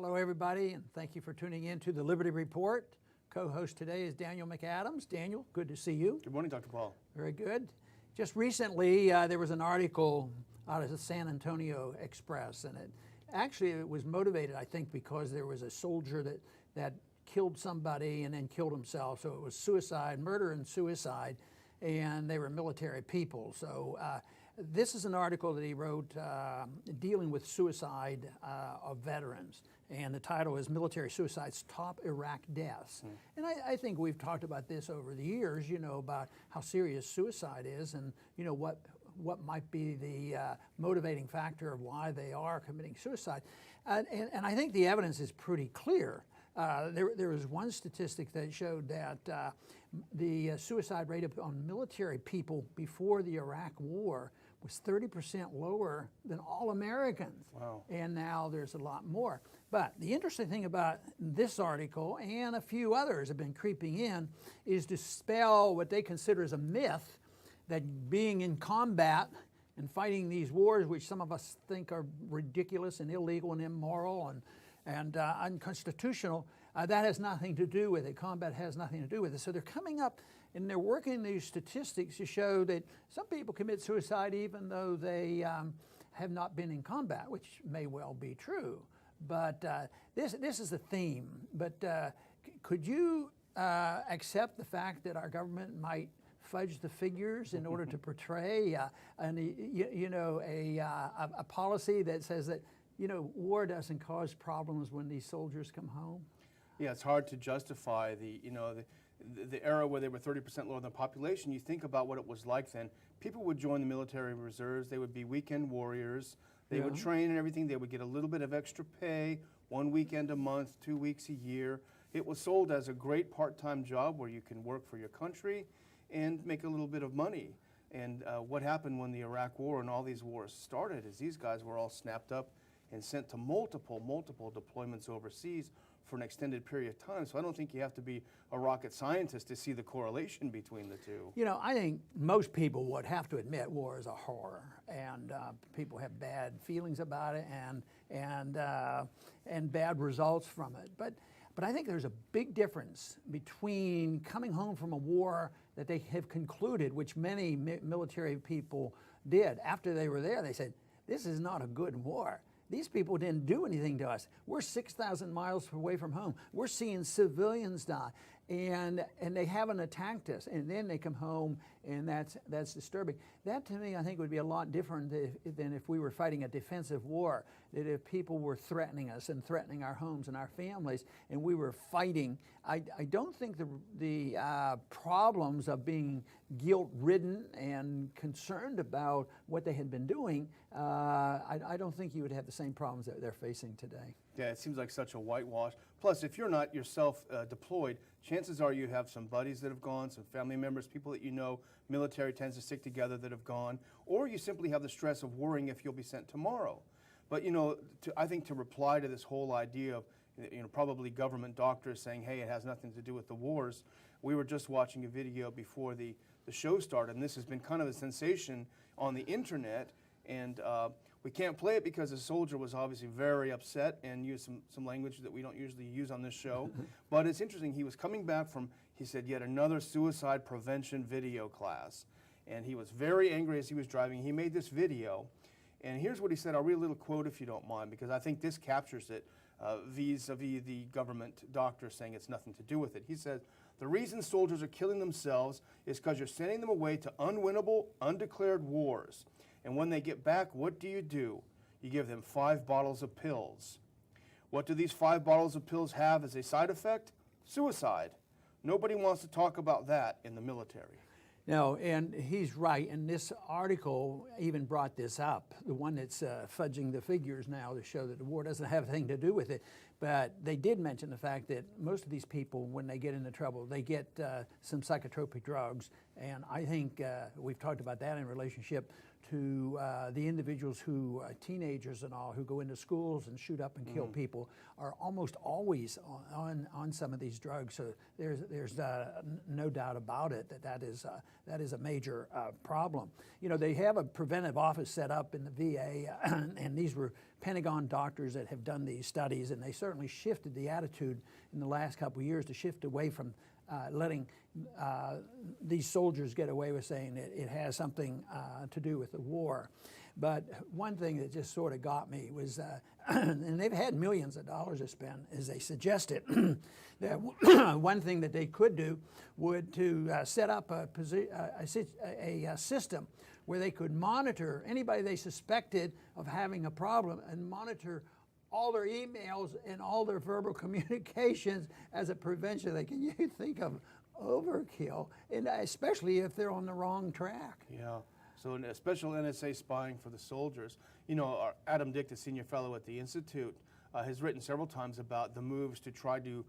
Hello, everybody, and thank you for tuning in to the Liberty Report. Co-host today is Daniel McAdams. Daniel, good to see you. Good morning, Dr. Paul. Very good. Just recently, there was an article out of the San Antonio Express, and it was motivated, I think, because there was a soldier that killed somebody and then killed himself. So it was suicide, murder and suicide, and they were military people. So this is an article that he wrote dealing with suicide of veterans. And the title is Military Suicides Top Iraq Deaths. And I think we've talked about this over the years, about how serious suicide is and, what might be the motivating factor of why they are committing suicide. And I think the evidence is pretty clear. There was one statistic that showed that the suicide rate on military people before the Iraq War was 30% lower than all Americans. Wow. And now there's a lot more. But the interesting thing about this article and a few others have been creeping in is to dispel what they consider as a myth that being in combat and fighting these wars, which some of us think are ridiculous and illegal and immoral and unconstitutional, that has nothing to do with it. Combat has nothing to do with it. So they're coming up and they're working these statistics to show that some people commit suicide even though they have not been in combat, which may well be true. But this is the theme. But could you accept the fact that our government might fudge the figures in order to portray a policy that says that war doesn't cause problems when these soldiers come home? Yeah, it's hard to justify the era where they were 30% lower than the population. You think about what it was like then. People would join the military reserves. They would be weekend warriors. They would train and everything. They would get a little bit of extra pay, 1 weekend a month, 2 weeks a year. It was sold as a great part-time job where you can work for your country and make a little bit of money. And what happened when the Iraq War and all these wars started is these guys were all snapped up and sent to multiple deployments overseas for an extended period of time. So I don't think you have to be a rocket scientist to see the correlation between the two. I think most people would have to admit war is a horror, and people have bad feelings about it and bad results from it. But I think there's a big difference between coming home from a war that they have concluded, which many military people did. After they were there, they said, this is not a good war. These people didn't do anything to us. We're 6,000 miles away from home. We're seeing civilians die, and they haven't attacked us. And then they come home, and that's disturbing. That, to me, I think would be a lot different than if we were fighting a defensive war. That if people were threatening us and threatening our homes and our families, and we were fighting, I don't think the problems of being guilt-ridden and concerned about what they had been doing, I don't think you would have the same problems that they're facing today. Yeah, it seems like such a whitewash. Plus, if you're not yourself deployed, chances are you have some buddies that have gone, some family members, people that you know, military tends to stick together that have gone, or you simply have the stress of worrying if you'll be sent tomorrow. But, I think to reply to this whole idea of, probably government doctors saying, hey, it has nothing to do with the wars, we were just watching a video before the show started, and this has been kind of a sensation on the internet, and we can't play it because the soldier was obviously very upset and used some language that we don't usually use on this show. But it's interesting, he was coming back from, he said, yet another suicide prevention video class. And he was very angry as he was driving. He made this video, and here's what he said. I'll read a little quote if you don't mind, because I think this captures it vis-a-vis the government doctor saying it's nothing to do with it. He said, the reason soldiers are killing themselves is because you're sending them away to unwinnable, undeclared wars. And when they get back, what do? You give them 5 bottles of pills. What do these 5 bottles of pills have as a side effect? Suicide. Nobody wants to talk about that in the military. No, and he's right, and this article even brought this up, the one that's fudging the figures now to show that the war doesn't have anything to do with it. But they did mention the fact that most of these people, when they get into trouble, they get some psychotropic drugs, and I think we've talked about that in relationship the individuals who, teenagers and all, who go into schools and shoot up and kill people are almost always on some of these drugs. So there's no doubt about it that is a major problem. You know, they have a preventive office set up in the VA, and these were Pentagon doctors that have done these studies, and they certainly shifted the attitude in the last couple of years to shift away from letting these soldiers get away with saying that it has something to do with the war. But one thing that just sort of got me was, and they've had millions of dollars to spend, is they suggested that one thing that they could do would to set up a system where they could monitor anybody they suspected of having a problem and monitor all their emails and all their verbal communications as a prevention. Like, can you think of overkill, and especially if they're on the wrong track? Yeah. So a special NSA spying for the soldiers. You know, Adam Dick, the senior fellow at the Institute, has written several times about the moves to try to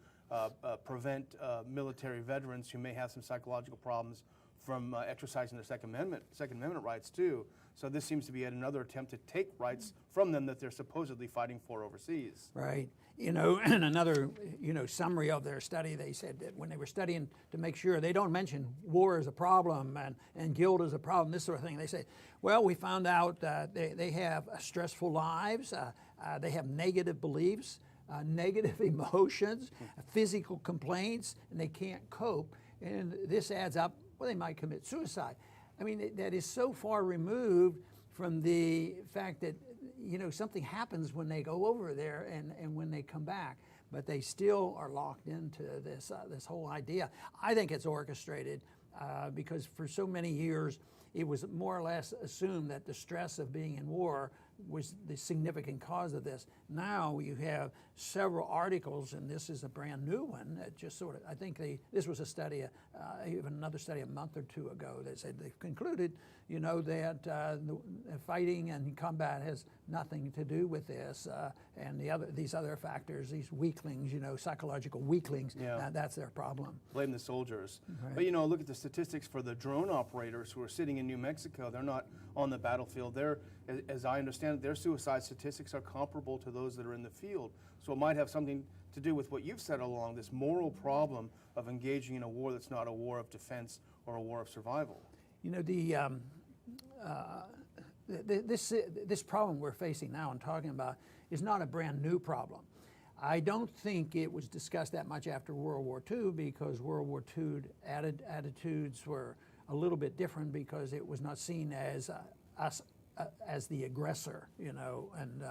prevent military veterans who may have some psychological problems from exercising their Second Amendment rights too. So this seems to be yet another attempt to take rights from them that they're supposedly fighting for overseas. Right. You know, and another, summary of their study, they said that when they were studying to make sure, they don't mention war as a problem and guilt as a problem, this sort of thing. They say, well, we found out they have stressful lives, they have negative beliefs, negative emotions, physical complaints, and they can't cope. And this adds up, well, they might commit suicide. I mean, that is so far removed from the fact that, something happens when they go over there and when they come back, but they still are locked into this whole idea. I think it's orchestrated because for so many years, it was more or less assumed that the stress of being in war was the significant cause of this. Now you have several articles, and this is a brand new one that just sort of, I think this was a study, even another study a month or two ago that said they've concluded, that the fighting and combat has nothing to do with this, and these other factors, these weaklings, psychological weaklings, that's their problem. Blame the soldiers. Right. But look at the statistics for the drone operators who are sitting in New Mexico. They're not on the battlefield. As I understand it, their suicide statistics are comparable to those that are in the field. So it might have something to do with what you've said all along, this moral problem of engaging in a war that's not a war of defense or a war of survival. This problem we're facing now and talking about is not a brand new problem. I don't think it was discussed that much after World War II because World War II attitudes were a little bit different because it was not seen as us as the aggressor, and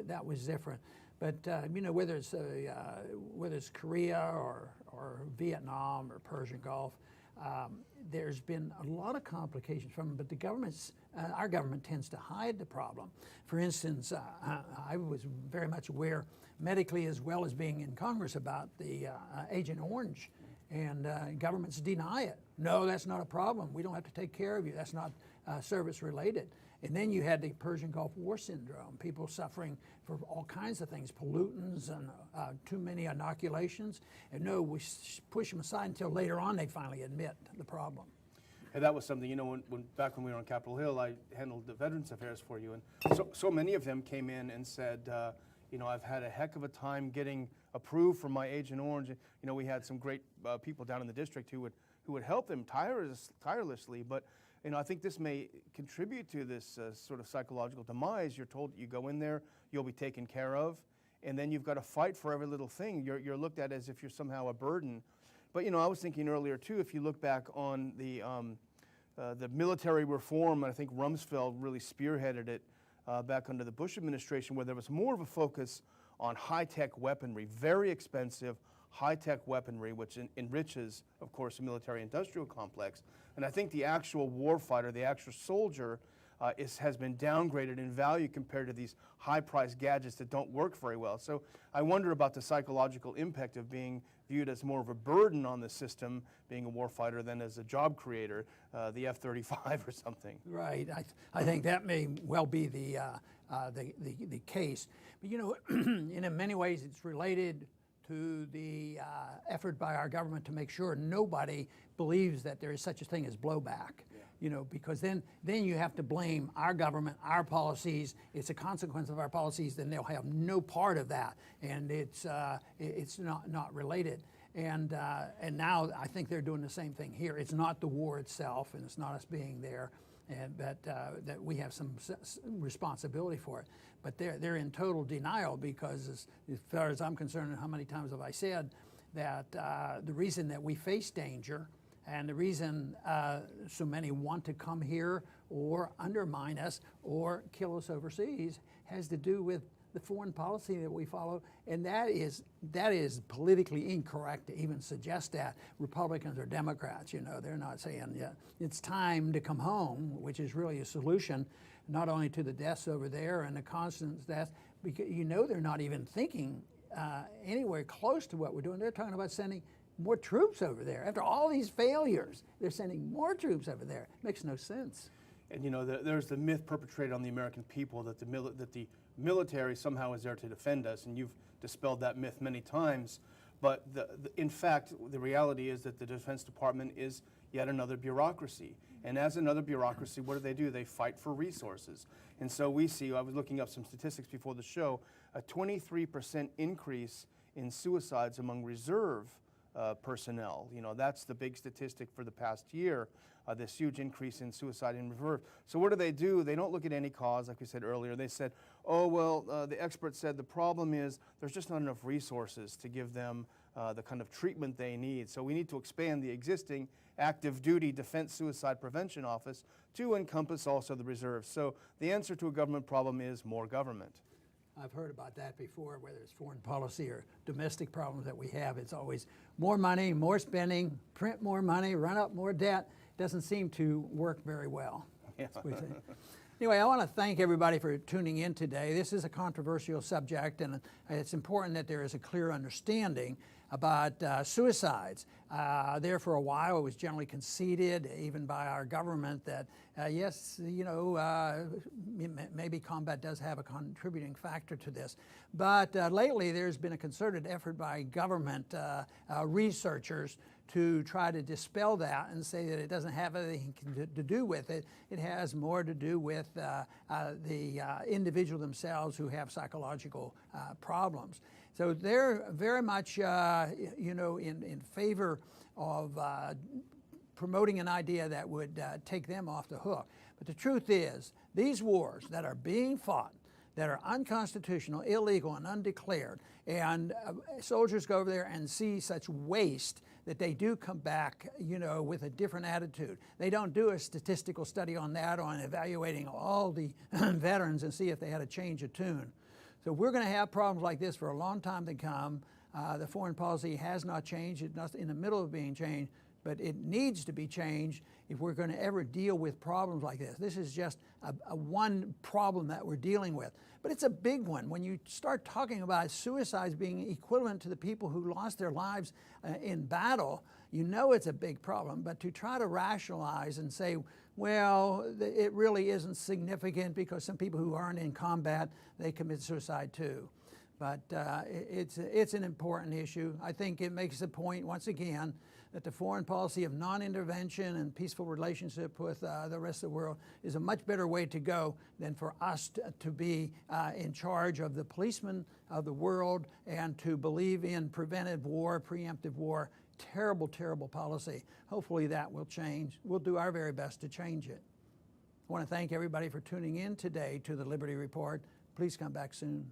that was different. But whether it's Korea or Vietnam or Persian Gulf, there's been a lot of complications from it, but our government tends to hide the problem. For instance, I was very much aware medically as well as being in Congress about the Agent Orange, and governments deny it. No, that's not a problem. We don't have to take care of you. That's not service related. And then you had the Persian Gulf War syndrome, people suffering for all kinds of things, pollutants and too many inoculations. And no, we push them aside until later on they finally admit the problem. And that was something, back when we were on Capitol Hill, I handled the Veterans Affairs for you. And so many of them came in and said, I've had a heck of a time getting approved for my Agent Orange. We had some great people down in the district who would help them tirelessly. But I think this may contribute to this sort of psychological demise. You're told you go in there, you'll be taken care of, and then you've got to fight for every little thing. You're looked at as if you're somehow a burden. But I was thinking earlier too, if you look back on the military reform, I think Rumsfeld really spearheaded it back under the Bush administration, where there was more of a focus on high-tech weaponry, very expensive, high-tech weaponry, which enriches, of course, the military-industrial complex. And I think the actual warfighter, the actual soldier, has been downgraded in value compared to these high-priced gadgets that don't work very well. So I wonder about the psychological impact of being viewed as more of a burden on the system, being a warfighter, than as a job creator, the F-35 or something. Right. I think that may well be the case. But in many ways, it's related to the effort by our government to make sure nobody believes that there is such a thing as blowback. You know, because then you have to blame our government, our policies. It's a consequence of our policies. Then they'll have no part of that, and it's not related. And now I think they're doing the same thing here. It's not the war itself, and it's not us being there, but that we have some responsibility for it. But they're in total denial because, as far as I'm concerned, and how many times have I said that the reason that we face danger and the reason so many want to come here or undermine us or kill us overseas has to do with the foreign policy that we follow, and that is politically incorrect to even suggest that. Republicans or Democrats, you know, they're not saying, yeah, it's time to come home, which is really a solution, not only to the deaths over there and the constant deaths, because you know they're not even thinking anywhere close to what we're doing. They're talking about sending more troops over there. After all these failures, they're sending more troops over there. It makes no sense. And you know, there's the myth perpetrated on the American people that the military somehow is there to defend us, and you've dispelled that myth many times. But in fact, the reality is that the Defense Department is yet another bureaucracy. And as another bureaucracy, what do? They fight for resources. And so we see, I was looking up some statistics before the show, a 23% increase in suicides among reserve personnel. You know, that's the big statistic for the past year, this huge increase in suicide in reserve. So what do? They don't look at any cause, like we said earlier. They said, oh, well, the experts said the problem is there's just not enough resources to give them the kind of treatment they need. So we need to expand the existing active duty Defense Suicide Prevention Office to encompass also the reserves. So the answer to a government problem is more government. I've heard about that before, whether it's foreign policy or domestic problems that we have. It's always more money, more spending, print more money, run up more debt. Doesn't seem to work very well. Yeah. Anyway, I want to thank everybody for tuning in today. This is a controversial subject, and it's important that there is a clear understanding about suicides. There for a while, it was generally conceded, even by our government, that yes, you know, maybe combat does have a contributing factor to this. But lately, there's been a concerted effort by government researchers to try to dispel that and say that it doesn't have anything to do with it. It has more to do with the individual themselves who have psychological problems. So they're very much, you know, in favor of promoting an idea that would take them off the hook. But the truth is, these wars that are being fought, that are unconstitutional, illegal, and undeclared, and soldiers go over there and see such waste that they do come back, you know, with a different attitude. They don't do a statistical study on that, on evaluating all the veterans and see if they had a change of tune. So we're going to have problems like this for a long time to come. The foreign policy has not changed. It's not in the middle of being changed, but it needs to be changed if we're going to ever deal with problems like this. This is just a one problem that we're dealing with. But it's a big one. When you start talking about suicides being equivalent to the people who lost their lives in battle, you know it's a big problem. But to try to rationalize and say, well, it really isn't significant because some people who aren't in combat, they commit suicide too. But it's an important issue. I think it makes the point, once again, that the foreign policy of non-intervention and peaceful relationship with the rest of the world is a much better way to go than for us to be in charge of the policemen of the world and to believe in preventive war, preemptive war. Terrible, terrible policy. Hopefully that will change. We'll do our very best to change it. I want to thank everybody for tuning in today to the Liberty Report. Please come back soon.